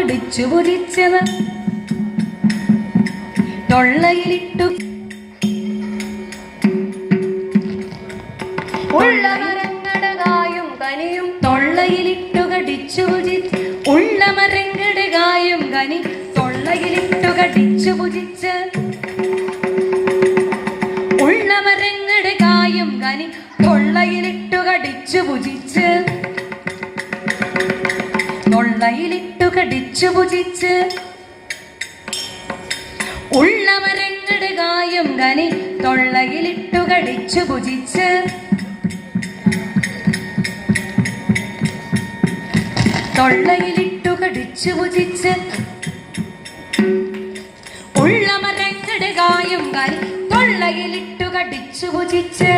കടിച്ചു ഭുജിച്ചത് തൊള്ളയിലിട്ടു ഉള്ള മരങ്ങടകായും കനിയും തൊള്ളയിലിട്ടു കടിച്ചു ഭുജിച്ച് ഉള്ള മരങ്ങടകായും കനി തൊള്ളയിലിട്ടു കടിച്ചു ഭുജിച്ച് ഉള്ള മരങ്ങടകായും കനി തൊള്ളയിലിട്ടു കടിച്ചു ഭുജിച്ച് തൊള്ളയിലിട്ടു കടിച്ചു ഭുജിച്ച് ഉള്ള മരങ്ങടകായും കനി തൊള്ളയിലിട്ടു കടിച്ചു ഭുജിച്ച് തൊള്ളയിലിട്ടു കടിച്ചു ഭുജിച്ച് ഉള്ള മരങ്ങടകായും കനി തൊള്ളയിലിട്ടു കടിച്ചു ഭുജിച്ച്